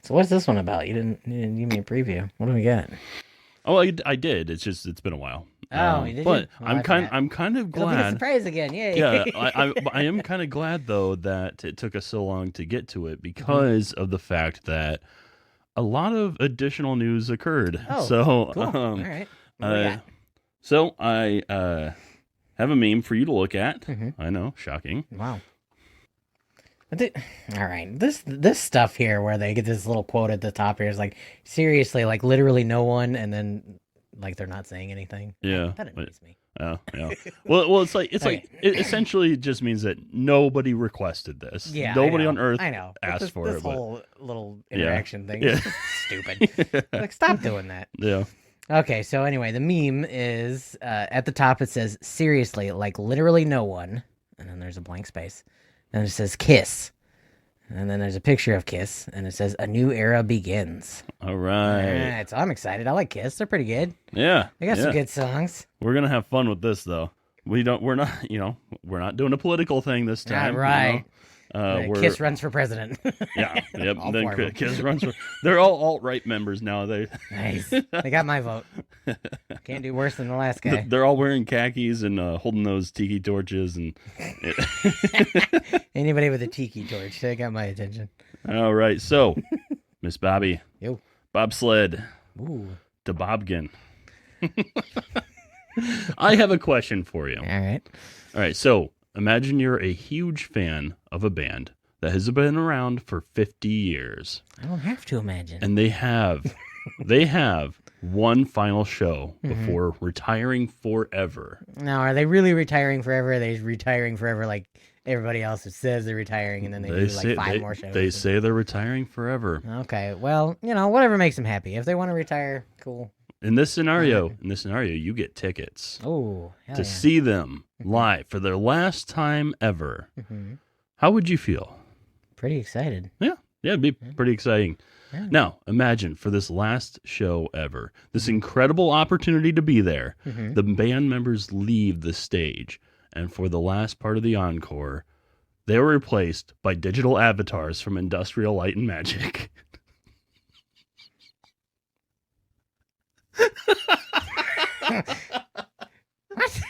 So what's this one about? You didn't give me a preview. What do we got? Oh, I did. It's been a while. Oh, you did. But Well, I forgot. I'm kind of It'll be a glad. surprise again. Yay. Yeah, I am kind of glad though that it took us so long to get to it because of the fact that a lot of additional news occurred. Oh, So, cool. All right. What do we got? so I have a meme for you to look at. Mhm. I know, shocking. Wow. All right, this stuff here where they get this little quote at the top here is like, seriously, like literally no one, and then like they're not saying anything. Yeah, That annoys me. yeah. Well, it's like Okay. it essentially just means that nobody requested this. Yeah, Nobody I on know, Earth I know. But asked for this it. But whole little interaction thing Yeah. is stupid. Like, stop doing that. yeah, Okay, so anyway, the meme is at the top. It says, seriously, like literally no one, and then there's a blank space, and it says Kiss. And then there's a picture of Kiss, and it says, a new era begins. all right. Alright, so I'm excited. I like Kiss. They're pretty good. Yeah, They got yeah. some good songs. We're gonna have fun with this though. We're not we're not doing a political thing this time. Right. We're, Kiss runs for president. Yeah, yep. All Then four of them. Kiss runs for. They're all alt-right members now. Nice. They got my vote. Can't do worse than the last guy. They're all wearing khakis and holding those tiki torches and. Anybody with a tiki torch, they got my attention. All right, so Miss Bobby, Yo. bobsled, Ooh. toboggan. I have a question for you. All right. All right, so imagine you're a huge fan of a band that has been around for 50 years, I don't have to imagine. and they have one final show before retiring forever. Now, are they really retiring forever? Are they retiring forever like everybody else who says they're retiring, and then they do like five more shows? They say they're retiring forever. Okay, well, whatever makes them happy. If they want to retire, cool. In this scenario, you get tickets Oh, hell to yeah. see them live for their last time ever. hmm How would you feel? Pretty excited. Yeah, it'd be pretty exciting. Yeah. Now, imagine for this last show ever, this incredible opportunity to be there, Mhm. the band members leave the stage, and for the last part of the encore, they were replaced by digital avatars from Industrial Light and Magic. What?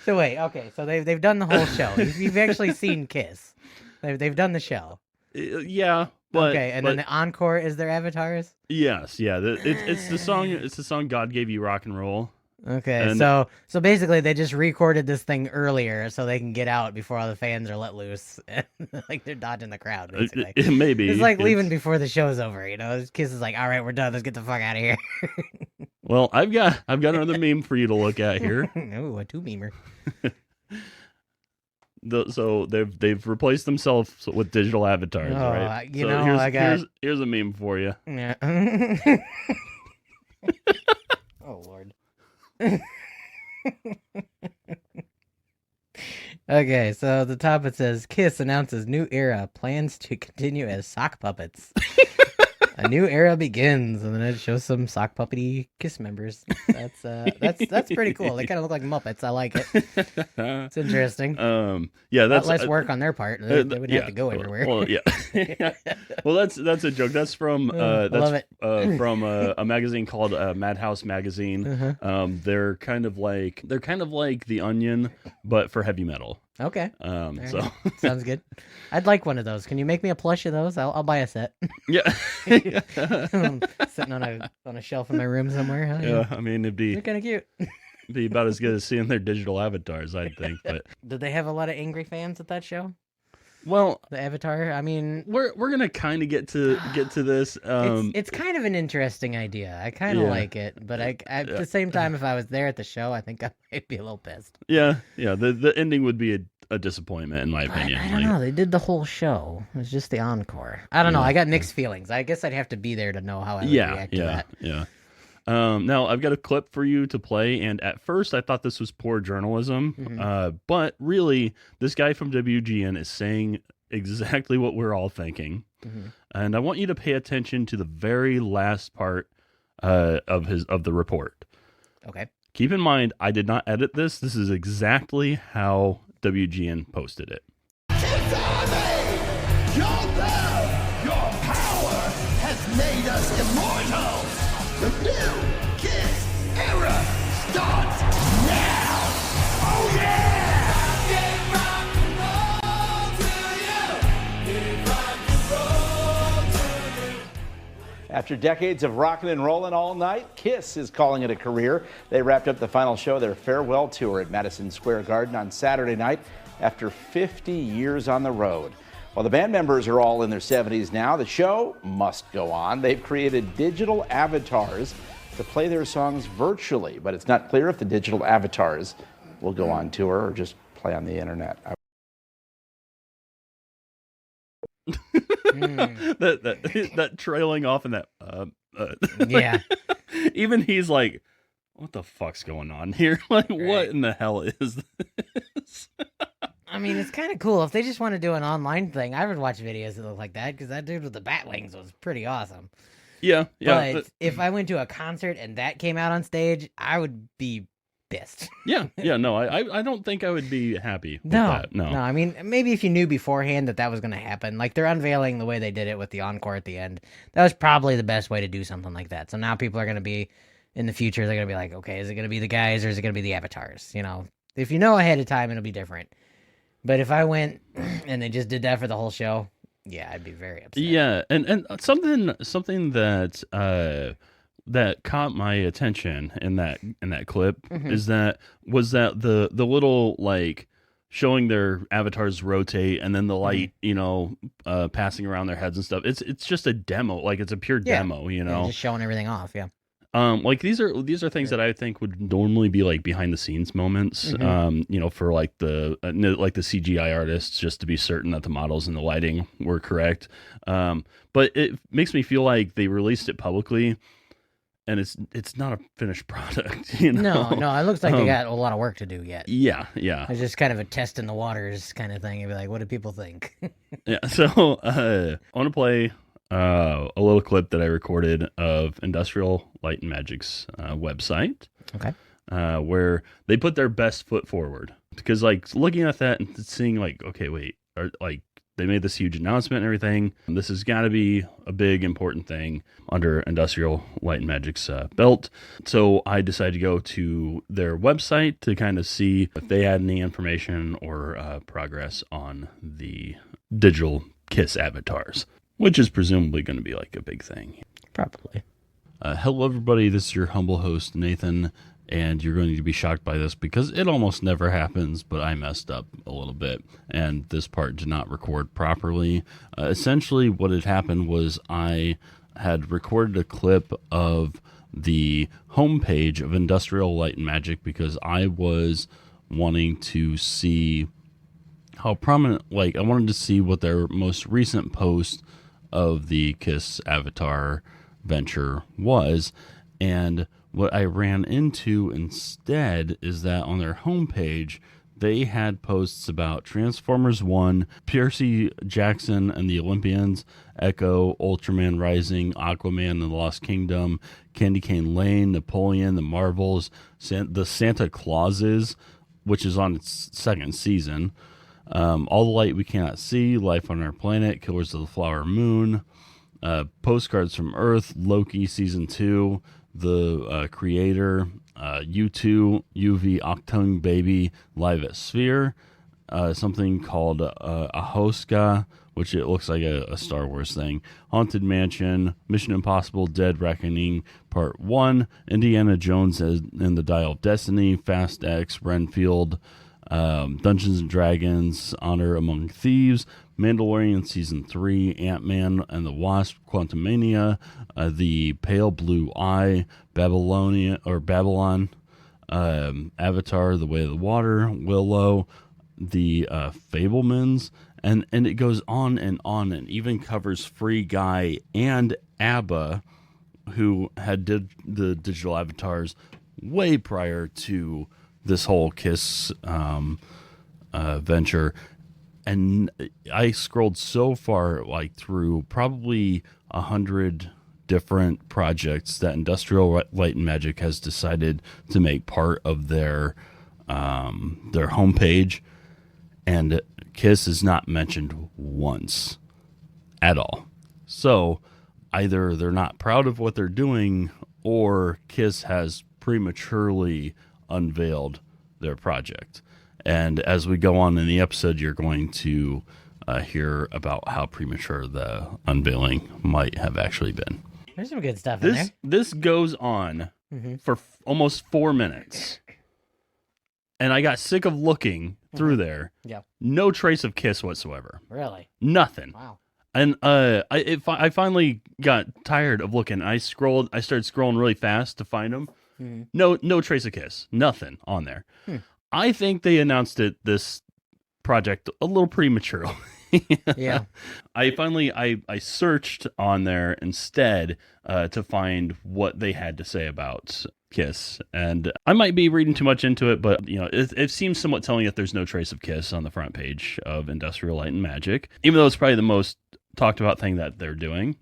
So wait, okay, so they've done the whole show. You've actually seen Kiss. They've done the show. Yeah, but Okay, and then the encore is their avatars. yes, yeah, it's the song. It's the song "God Gave You Rock and Roll." Okay, And- so basically they just recorded this thing earlier so they can get out before all the fans are let loose. Like they're dodging the crowd, basically. It may be. It's like leaving before the show's over, Kiss is like, all right, we're done. Let's get the fuck out of here. Well, I've got another meme for you to look at here. Ooh, a two-memer. So they've replaced themselves with digital avatars, Oh, right? you So know, here's a meme for you. Yeah. Oh, Lord. Okay, so at the top it says, Kiss announces new era, plans to continue as sock puppets. A new era begins, and then it shows some sock puppety Kiss members. That's pretty cool. They kind of look like Muppets. I like it. It's interesting. Yeah, Lot that's less work on their part. They wouldn't have to go well, everywhere. Well, yeah. Well, that's a joke. That's from I love it. from a magazine called Madhouse Magazine. Uh-huh. They're kind of like The Onion, but for heavy metal. Okay. So Right. Sounds good. I'd like one of those. Can you make me a plush of those? I'll buy a set. yeah, Sitting on a shelf in my room somewhere. Huh? yeah. I mean, it'd They're kind of cute. be about as good as seeing their digital avatars, I'd think. But Did they have a lot of angry fans at that show? well, The Avatar. I mean, we're gonna kind of get to this. it's kind of an interesting idea. I kind of Yeah. like it, but at the same time, if I was there at the show, I think I might be a little pissed. Yeah. The ending would be a disappointment in my But opinion. I don't know. They did the whole show. It was just the encore. I don't know. I got mixed feelings. I guess I'd have to be there to know how I would react to that. Yeah. Now I've got a clip for you to play, and at first I thought this was poor journalism, Mhm. but really, this guy from WGN is saying exactly what we're all thinking, Mhm. and I want you to pay attention to the very last part of the report. Okay. Keep in mind, I did not edit this. This is exactly how WGN posted it. Kiss Army! You're there! made us immortal. The new Kiss era starts now. Oh yeah! After decades of rocking and rolling all night, Kiss is calling it a career. They wrapped up the final show of their farewell tour at Madison Square Garden on Saturday night after 50 years on the road. While the band members are all in their 70s now, the show must go on. They've created digital avatars to play their songs virtually, but it's not clear if the digital avatars will go on tour or just play on the internet. that trailing off in that Yeah. even he's like, what the fuck's going on here? Like, what in the hell is this? I mean, it's kind of cool. If they just want to do an online thing, I would watch videos that look like that, because that dude with the bat wings was pretty awesome. Yeah. But if I went to a concert and that came out on stage, I would be pissed. Yeah. No, I don't think I would be happy with No, that. No. I mean, maybe if you knew beforehand that was going to happen, like they're unveiling the way they did it with the encore at the end. That was probably the best way to do something like that. So now people are going to be, in the future, they're going to be like, okay, is it going to be the guys or is it going to be the avatars? You know, if you know ahead of time, it'll be different. But if I went and they just did that for the whole show, yeah, I'd be very upset. Yeah, and something that that caught my attention in that clip was that the little, like, showing their avatars rotate and then the light, passing around their heads and stuff. It's just a demo, like it's a pure demo, just showing everything off. Yeah. Like these are things that I think would normally be like behind the scenes moments, for like the CGI artists, just to be certain that the models and the lighting were correct. But it makes me feel like they released it publicly, and it's not a finished product. No, it looks like they got a lot of work to do yet. Yeah. It's just kind of a test in the waters kind of thing. You'd be like, what do people think? Yeah. So I want to play a little clip that I recorded of Industrial Light and Magic's website. Okay. Where they put their best foot forward, because like looking at that and seeing like, okay, wait, they made this huge announcement and everything. This has got to be a big important thing under Industrial Light and Magic's belt. So I decided to go to their website to kind of see if they had any information or progress on the digital Kiss avatars, which is presumably going to be like a big thing. Probably. Hello, everybody. This is your humble host, Nathan, and you're going to be shocked by this because it almost never happens, but I messed up a little bit, and this part did not record properly. Essentially, what had happened was I had recorded a clip of the homepage of Industrial Light and Magic because I was wanting to see how prominent, like, I wanted to see what their most recent post of the Kiss Avatar venture was, and what I ran into instead is that on their homepage they had posts about Transformers 1, Percy Jackson and the Olympians, Echo, Ultraman Rising, Aquaman and the Lost Kingdom, Candy Cane Lane, Napoleon, the Marvels, the Santa Clauses, which is on its second season, All the Light We Cannot See, Life on Our Planet, Killers of the Flower Moon, Postcards from Earth, Loki Season 2, The Creator, U2, UV Octung Baby, Live at Sphere, something called Ahoska, which it looks like a Star Wars thing, Haunted Mansion, Mission Impossible Dead Reckoning Part 1, Indiana Jones and the Dial of Destiny, Fast X, Renfield, Dungeons and Dragons, Honor Among Thieves, Mandalorian Season 3, Ant-Man and the Wasp, Quantumania, The Pale Blue Eye, Babylon, Avatar, The Way of the Water, Willow, The Fablemans, and it goes on, and even covers Free Guy and ABBA, who had did the digital avatars way prior to this whole Kiss venture. And I scrolled so far, like through probably 100 different projects that Industrial Light and Magic has decided to make part of their homepage, and Kiss is not mentioned once at all. So either they're not proud of what they're doing or Kiss has prematurely unveiled their project. And as we go on in the episode, you're going to hear about how premature the unveiling might have actually been. There's some good stuff in there. This goes on for almost 4 minutes. And I got sick of looking through there. Yeah. No trace of Kiss whatsoever. Really? Nothing. Wow. And I finally got tired of looking. I started scrolling really fast to find them. No trace of Kiss. Nothing on there. I think they announced this project a little prematurely. Yeah. I searched on there instead to find what they had to say about Kiss, and I might be reading too much into it, but it seems somewhat telling that there's no trace of Kiss on the front page of Industrial Light and Magic, even though it's probably the most talked about thing that they're doing.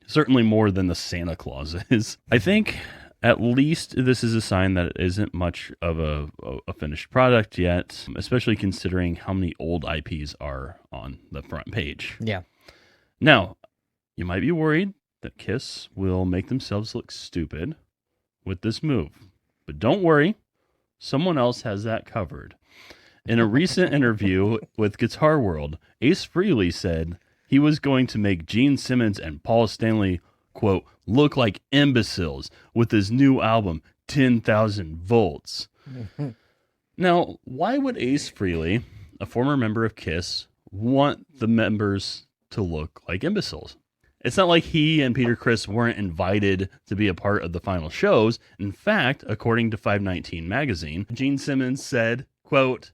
Certainly more than the Santa Claus is. I think at least this is a sign that it isn't much of a finished product yet, especially considering how many old IPs are on the front page. Yeah. Now, you might be worried that Kiss will make themselves look stupid with this move, but don't worry, someone else has that covered. In a recent interview with Guitar World, Ace Frehley said he was going to make Gene Simmons and Paul Stanley, quote, look like imbeciles with his new album, 10,000 Volts. Now, why would Ace Frehley, a former member of Kiss, want the members to look like imbeciles? It's not like he and Peter Criss weren't invited to be a part of the final shows. In fact, according to 519 magazine, Gene Simmons said, quote,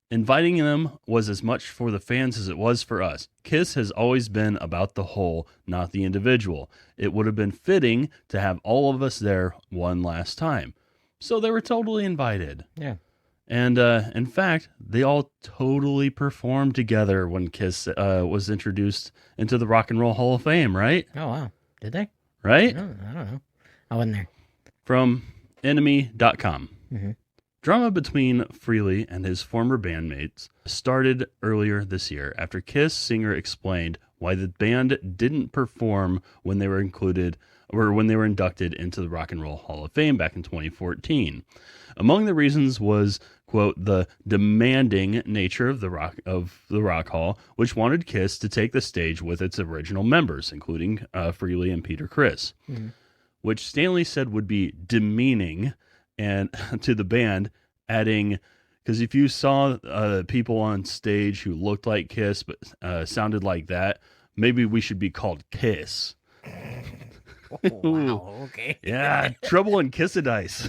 inviting them was as much for the fans as it was for us. Kiss has always been about the whole, not the individual. It would have been fitting to have all of us there one last time. So they were totally invited. Yeah. And in fact, they all totally performed together when Kiss was introduced into the Rock and Roll Hall of Fame, right? Oh, wow. Did they? Right? I don't know. I wasn't there. From enemy.com. Mm-hmm. Drama between Frehley and his former bandmates started earlier this year after Kiss singer explained why the band didn't perform when they were inducted into the Rock and Roll Hall of Fame back in 2014. Among the reasons was, quote, the demanding nature of the Rock Hall, which wanted Kiss to take the stage with its original members, including Frehley and Peter Criss, which Stanley said would be demeaning and to the band, adding, because if you saw people on stage who looked like Kiss but sounded like that, maybe we should be called Kiss. Oh, wow. Okay. Yeah, trouble in Kiss-a-dice.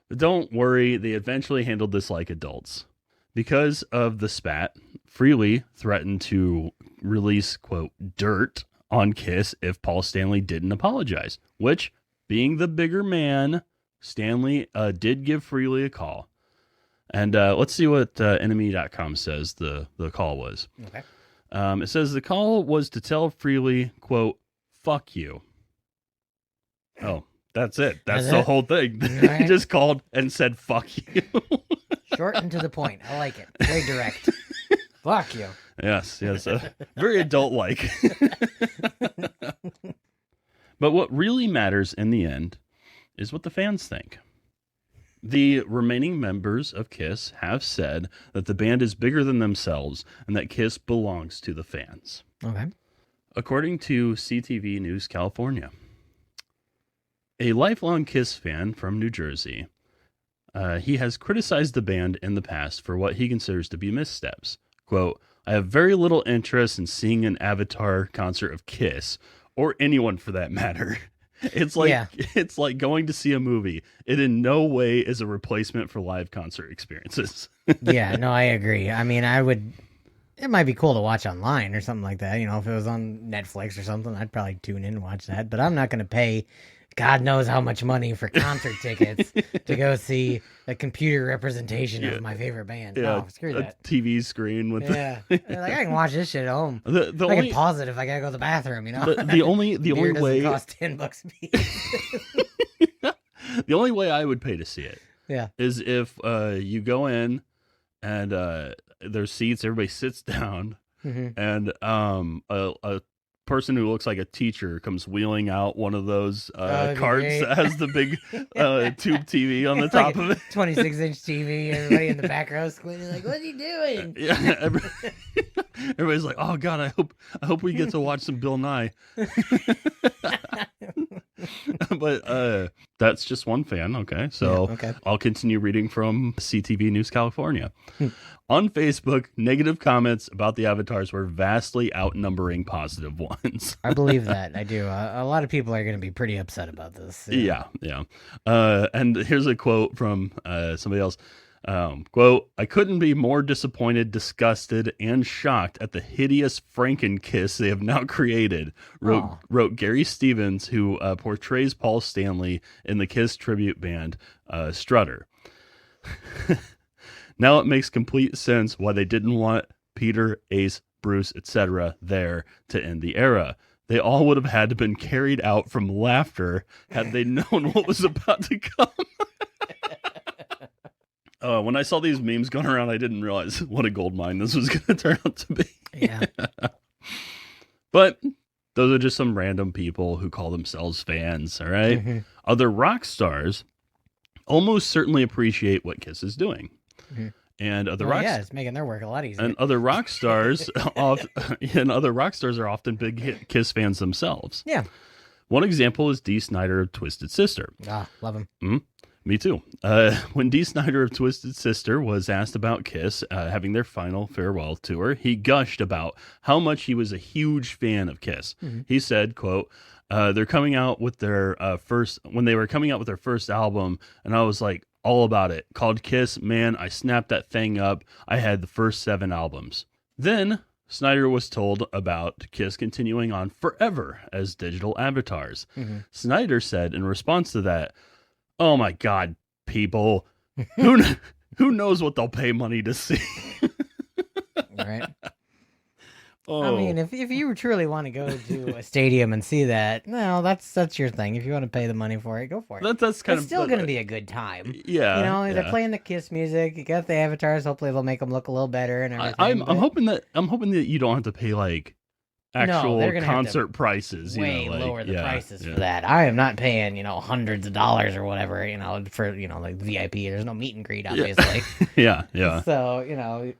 But don't worry, they eventually handled this like adults. Because of the spat, Frehley threatened to release, quote, dirt on Kiss if Paul Stanley didn't apologize, which, being the bigger man, Stanley did give Frehley a call. And let's see what enemy.com says the call was. Okay. It says the call was to tell Frehley, quote, fuck you. Oh, that's it. That's the whole thing. Right. He just called and said, fuck you. Short and to the point. I like it. Very direct. Fuck you. Yes. Very adult-like. But what really matters in the end is what the fans think. The remaining members of Kiss have said that the band is bigger than themselves and that Kiss belongs to the fans. Okay. According to CTV News California, a lifelong Kiss fan from New Jersey, he has criticized the band in the past for what he considers to be missteps. Quote, I have very little interest in seeing an Avatar concert of Kiss, or anyone for that matter. It's like going to see a movie. It in no way is a replacement for live concert experiences. Yeah, no, I agree. I mean, it might be cool to watch online or something like that. If it was on Netflix or something, I'd probably tune in and watch that. But I'm not going to pay God knows how much money for concert tickets to go see a computer representation of my favorite band. Yeah, No, screw that. TV screen with Yeah. Like, I can watch this shit at home. the I only can pause it if I gotta go to the bathroom, the only Beer doesn't way cost $10 a piece. the only way I would pay to see it Yeah. is if you go in and there's seats, everybody sits down, Mm-hmm. and a person who looks like a teacher comes wheeling out one of those that'd be carts great. that has the big tube TV on the It's top like of it. 26-inch TV. Everybody in the back row squinting like, "What's he doing?" Yeah, everybody's like, "Oh God, I hope we get to watch some Bill Nye." But that's just one fan. Okay, so Yeah, okay. I'll continue reading from CTV News California. On Facebook, negative comments about the avatars were vastly outnumbering positive ones. I believe that. I do. A lot of people are going to be pretty upset about this. Yeah. And here's a quote from somebody else. Quote, "I couldn't be more disappointed, disgusted, and shocked at the hideous Franken-kiss they have now created," wrote Gary Stevens, who portrays Paul Stanley in the Kiss tribute band Strutter. "Now it makes complete sense why they didn't want Peter, Ace, Bruce, etc. there to end the era. They all would have had to been carried out from laughter had they known what was about to come." When I saw these memes going around, I didn't realize what a gold mine this was going to turn out to be. Yeah. But those are just some random people who call themselves fans, all right? Mhm. Other rock stars almost certainly appreciate what Kiss is doing. Mhm. And other Well, rock yeah, it's making their work a lot easier. and other rock stars are often big Kiss fans themselves. Yeah. One example is Dee Snider of Twisted Sister. Ah, love him. Me too. When Dee Snider of Twisted Sister was asked about Kiss having their final farewell tour, he gushed about how much he was a huge fan of Kiss. He said, quote, "They're coming out with their when they were coming out with their first album, and I was like all about it. Called Kiss, man, I snapped that thing up. I had the first 7 albums." Then Snyder was told about Kiss continuing on forever as digital avatars. Snyder said in response to that, "Oh my God, people, who knows what they'll pay money to see?" Right. Oh, I mean, if you truly want to go to a stadium and see that, no, that's your thing. If you want to pay the money for it, go for it. that's kind It's of still going to be a good time. yeah. You know, they're yeah. playing the Kiss music. You got the avatars. Hopefully, they'll make them look a little better and everything. I'm but hoping that you don't have to pay like actual they're gonna have to concert prices. way like, lower the yeah, prices yeah. for that. I am not paying, hundreds of dollars or whatever, for like VIP. There's no meet and greet, obviously. Yeah. So,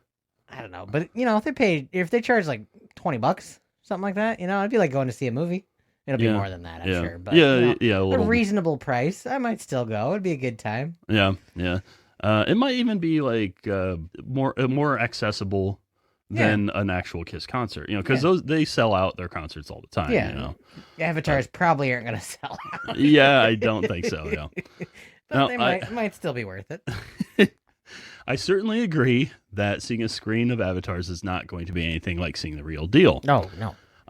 I don't know, but if they charge like $20, something like that, it'd be like going to see a movie. It'll be Yeah. more than that, I'm Yeah. sure. But Yeah, a a little. reasonable price, I might still go. It'd be a good time. Yeah. It might even be like more accessible than an actual Kiss concert, because they sell out their concerts all the time. Yeah. Avatars probably aren't going to sell out. Yeah, I don't think so. Yeah. But No, they might still be worth it. I certainly agree that seeing a screen of avatars is not going to be anything like seeing the real deal. No.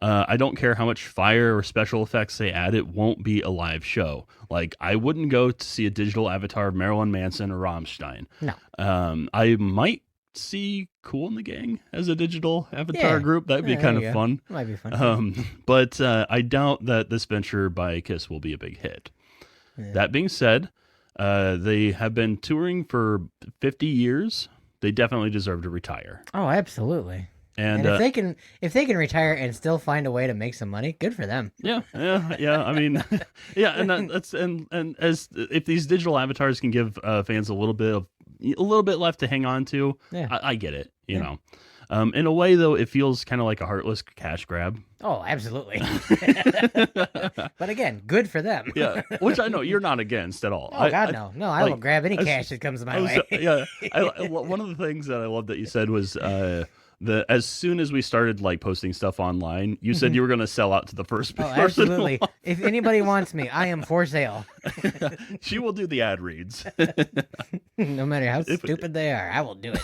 I don't care how much fire or special effects they add, it won't be a live show. Like, I wouldn't go to see a digital avatar of Marilyn Manson or Rammstein. No. I might see Kool and the Gang as a digital avatar group. That'd be Yeah, kind there of you go. fun. Might be fun. But I doubt that this venture by Kiss will be a big hit. Yeah. That being said, they have been touring for 50 years. They definitely deserve to retire. Oh, absolutely. And if they can retire and still find a way to make some money, good for them. yeah. I mean, yeah, and that's and as if these digital avatars can give fans a little bit left to hang on to, Yeah. I get it. You know, in a way though, it feels kind of like a heartless cash grab. Oh, absolutely. But again, good for them. Yeah, which I know you're not against at all. Oh God, no. I will like, grab any as- cash that comes my I way. was, one of the things that I love that you said was as soon as we started like posting stuff online, you said you were going to sell out to the first Oh, person. absolutely. If anybody wants me, I am for sale. She will do the ad reads. No matter how stupid they are, I will do it.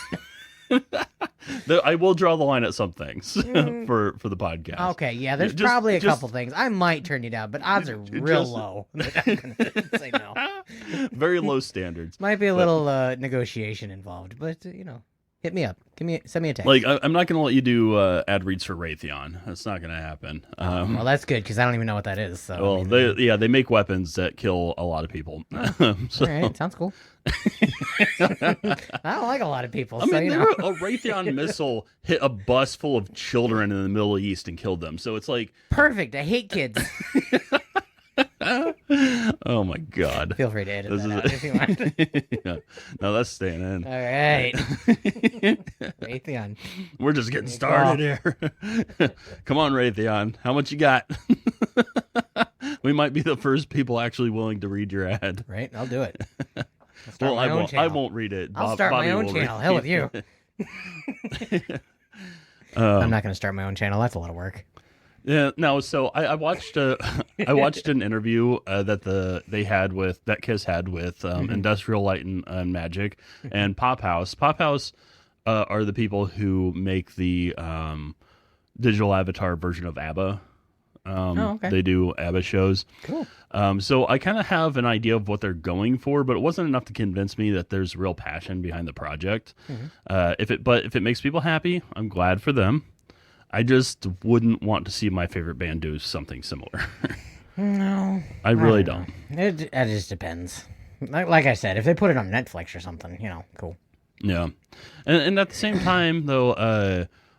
I will draw the line at some things for the podcast. Okay, yeah, there's Just- probably a just- couple things. I might turn you down, but odds are real just- low that I'm gonna say no. Very low standards. Might be a little negotiation involved, but hit me up. Send me a text. Like, I'm not going to let you do ad reads for Raytheon. That's not going to happen. Well, that's good because I don't even know what that is. So Well, I mean, they make weapons that kill a lot of people. So, all right, sounds cool. I don't like a lot of people. I so, mean, you know. a Raytheon missile hit a bus full of children in the Middle East and killed them. So it's like, Perfect. I hate kids. oh my God. Feel free to edit This that is- out if you want. Yeah. No, that's staying in. All right. Raytheon. We're just getting started here. Come on, Raytheon. How much you got? We might be the first people actually willing to read your ad. Right? I'll do it. I'll start Well, my I own won't. I channel. won't read it. I'll start Bobby my own will read channel. it. Hell with you. I'm not going to start my own channel. That's a lot of work. Yeah, no. So I watched I watched an interview that Kiss had with Industrial Light and Magic and Pop House. Pop House are the people who make the digital avatar version of ABBA. okay. They do ABBA shows. Cool. So I kind of have an idea of what they're going for, but it wasn't enough to convince me that there's real passion behind the project. If it makes people happy, I'm glad for them. I just wouldn't want to see my favorite band do something similar. No. I really don't. It just depends. Like I said, if they put it on Netflix or something, cool. Yeah. And at the same time, though,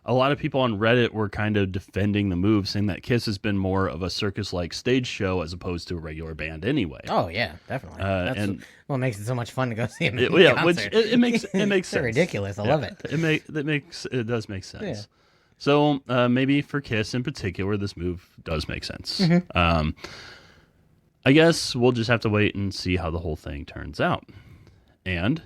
a lot of people on Reddit were kind of defending the move, saying that Kiss has been more of a circus-like stage show as opposed to a regular band anyway. Oh, yeah, definitely. That's and- what makes it so much fun to go see them in Yeah, concert. which it makes It's sense. ridiculous. I love it. It does make sense. Yeah. So maybe for Kiss in particular, this move does make sense. I guess we'll just have to wait and see how the whole thing turns out. And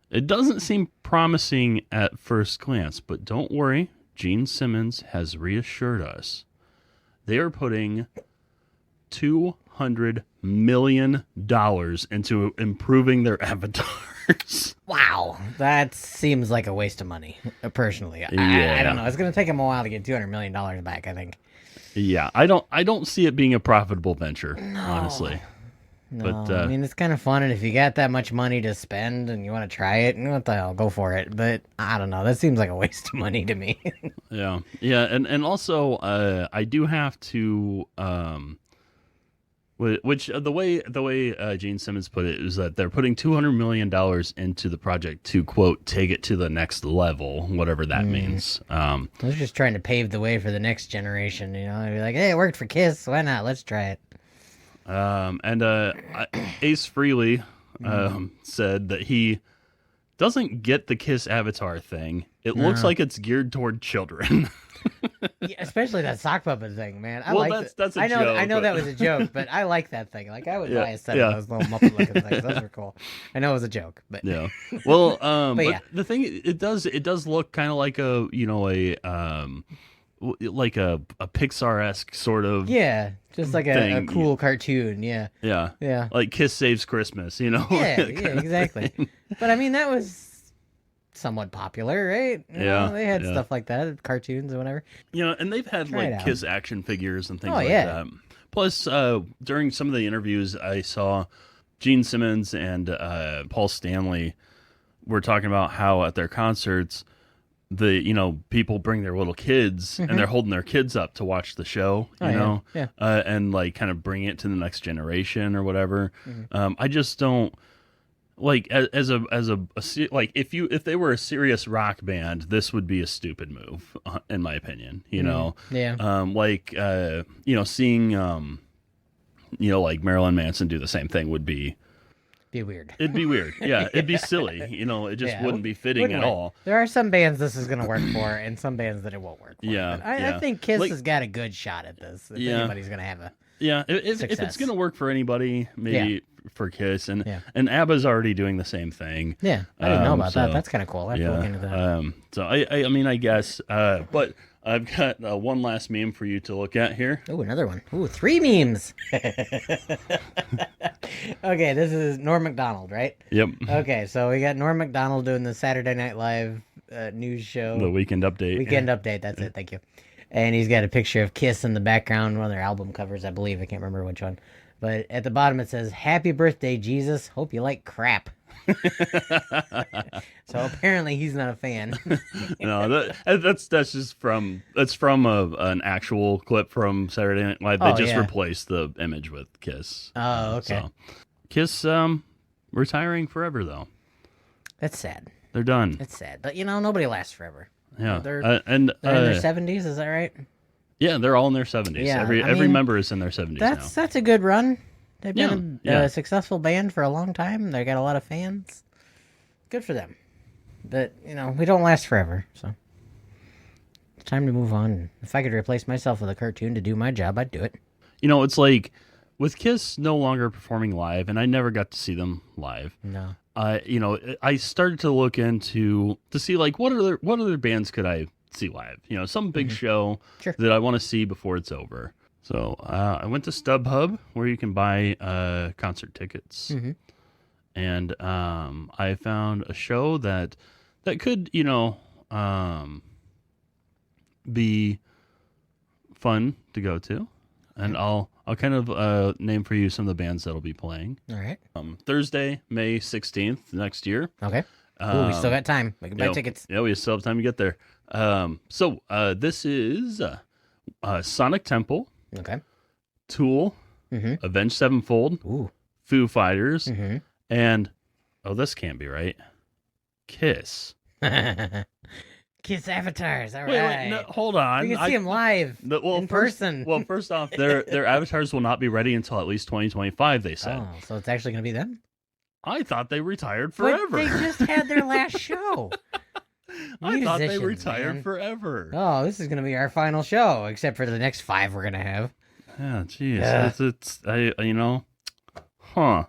it doesn't seem promising at first glance, but don't worry, Gene Simmons has reassured us. They are putting $200 million into improving their avatars. Wow, that seems like a waste of money, personally. I Yeah. don't know. It's going to take them a while to get $200 million back, I think. Yeah, I don't see it being a profitable venture, honestly. No, But I mean, it's kind of fun, and if you got that much money to spend and you want to try it, what the hell, go for it. But I don't know. That seems like a waste of money to me. yeah, and also I do have to which the way Gene Simmons put it is that they're putting $200 million into the project to quote take it to the next level, whatever that means. They're just trying to pave the way for the next generation, Be like, hey, it worked for Kiss. Why not? Let's try it. Ace Frehley said that he doesn't get the Kiss avatar thing. It looks like it's geared toward children. Yeah, especially that sock puppet thing, man. Well, that's a I know, joke, I know but- that was a joke, but I like that thing. Like, I would Yeah, buy a set yeah. of those little Muppet looking things. Those were cool. I know it was a joke, but Yeah. Well, but yeah. the thing it does look kind of like a like a Pixar-esque sort of yeah, just like a thing. cool cartoon. Yeah, yeah yeah. like Kiss Saves Christmas, Yeah, yeah, kind of exactly. thing. But I mean, that was somewhat popular, right? Yeah, They had yeah. stuff like that, cartoons or whatever. And they've had Try it like out. Kiss action figures and things Oh, like yeah. that. Plus, during some of the interviews, I saw Gene Simmons and Paul Stanley were talking about how at their concerts, people bring their little kids and they're holding their kids up to watch the show, Oh, yeah, yeah. and like kind of bring it to the next generation or whatever. Mm-hmm. I just don't like as a like if they were a serious rock band, this would be a stupid move in my opinion. Yeah. Seeing like Marilyn Manson do the same thing would be. Be weird. It'd be weird. Yeah, it'd be silly. It just Yeah, wouldn't be fitting Wouldn't at work. all. There are some bands this is going to work for, and some bands that it won't work for. Yeah, But I yeah. think Kiss Like- has got a good shot at this. If Yeah. anybody's going to have a... Yeah, if it's Success. going to work for anybody, maybe for Kiss. And Yeah. and ABBA's already doing the same thing. Yeah, I didn't know about that. so- That's kind of cool. I have to look into that. So I mean, I guess. But I've got one last meme for you to look at here. Ooh, another one. Ooh, 3 memes. Okay, this is Norm Macdonald, right? Yep. Okay, so we got Norm Macdonald doing the Saturday Night Live news show. The weekend update. Weekend update. That's it. Thank you. And he's got a picture of Kiss in the background, one of their album covers, I believe. I can't remember which one. But at the bottom it says, "Happy birthday, Jesus. Hope you like crap." So apparently he's not a fan. No, that's just from an actual clip from Saturday Night Live. They Oh, just yeah. replaced the image with Kiss. Oh, okay. So, Kiss retiring forever though. That's sad. They're done. It's sad. But, nobody lasts forever. Yeah, They're and in their 70s, is that right? yeah, they're all in their 70s. Yeah, Every member is in their 70s now. That's a good run. They've been Yeah. a successful band for a long time. They got a lot of fans. Good for them. But, we don't last forever, so it's time to move on. If I could replace myself with a cartoon to do my job, I'd do it. It's like with Kiss no longer performing live, and I never got to see them live. No. I started to look to see like what other bands could I see live? Some big show Sure. that I want to see before it's over. So I went to StubHub where you can buy concert tickets, and I found a show that could be fun to go to, and I'll kind of name for you some of the bands that'll be playing. All right. Thursday, May 16th next year. Okay. Ooh, we still got time. We can buy tickets. Yeah, we still have time to get there. So this is Sonic Temple, Okay. Tool, Avenged Sevenfold, Ooh. Foo Fighters, and this can't be right. Kiss. Kiss avatars. All Wait, right. no, hold on. We can see them live in person. Well, first off, their avatars will not be ready until at least 2025. They said. Oh, so it's actually going to be them? I thought they retired But forever. they just had their last show. I thought they Musicians, retired man. forever. Oh, this is going to be our final show, except for the next 5 we're going to have. Yeah, jeez. Yeah. Huh.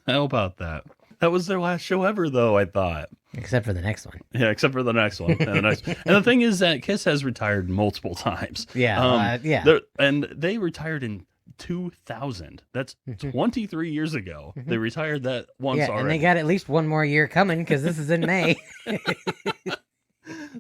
How about that? That was their last show ever, though, I thought. Except for the next one. Yeah, except for the next one. And the thing is that Kiss has retired multiple times. Yeah, yeah. And they retired in 2000. That's 23 years ago. They retired that once Yeah, already. and they got at least one more year coming because this is in May.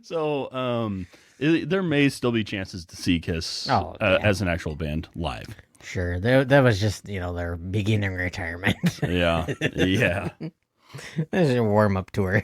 So, there may still be chances to see Kiss as an actual band live. Sure, that was just, their beginning retirement. Yeah, yeah. This is a warm-up tour.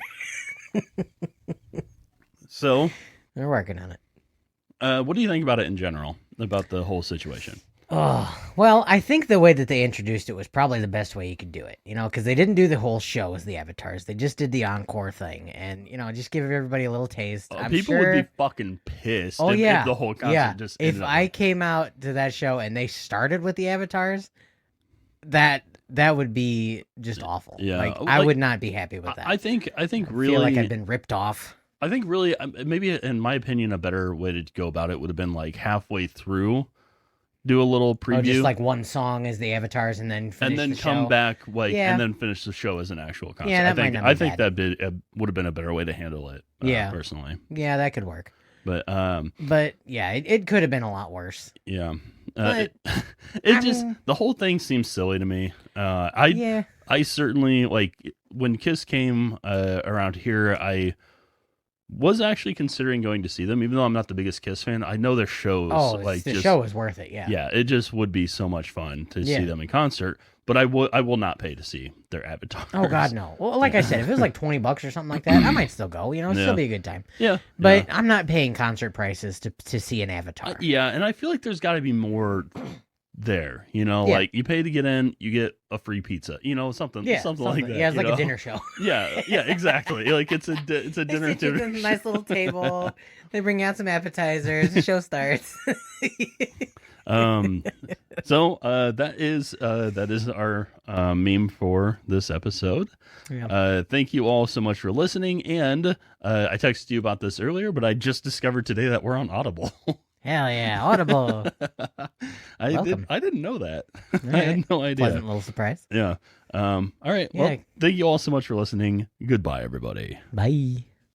So, They're working on it. what do you think about it in general, about the whole situation? Oh, well, I think the way that they introduced it was probably the best way you could do it, because they didn't do the whole show as the avatars. They just did the encore thing and, just give everybody a little taste. I'm People sure... would be fucking pissed if the whole concert just if ended up I came out to that show and they started with the avatars, that would be just awful. Yeah, I would not be happy with that. I think I really feel like I've been ripped off. I think really maybe in my opinion a better way to go about it would have been like halfway through do a little preview. Oh, just like one song as the avatars and then finish and then the come show. back Yeah. and then finish the show as an actual concert. Yeah, that might not be I think bad. that would have been a better way to handle it. Yeah. Personally. Yeah, that could work. But yeah, it could have been a lot worse. yeah. But, The whole thing seems silly to me. I certainly like when Kiss came around here. I was actually considering going to see them, even though I'm not the biggest Kiss fan. I know their shows. Oh, the show is worth it. Yeah. Yeah, it just would be so much fun to see them in concert. But I will not pay to see their avatars. Oh God, no. Well, like I said, if it was like $20 or something like that, I might still go. It'd still be a good time. Yeah, But I'm not paying concert prices to see an avatar. Yeah, and I feel like there's got to be more there. Like you pay to get in, you get a free pizza. Something like that. Yeah, it's like a dinner show. Yeah, exactly. Like it's a dinner. They sit you at a nice little table. They bring out some appetizers. The show starts. So that is our meme for this episode. Yeah. Thank you all so much for listening. And I texted you about this earlier, but I just discovered today that we're on Audible. Hell yeah, Audible. I didn't know that. I had no idea. Pleasant little surprise. Yeah. All right. Yeah. Well, thank you all so much for listening. Goodbye, everybody. Bye.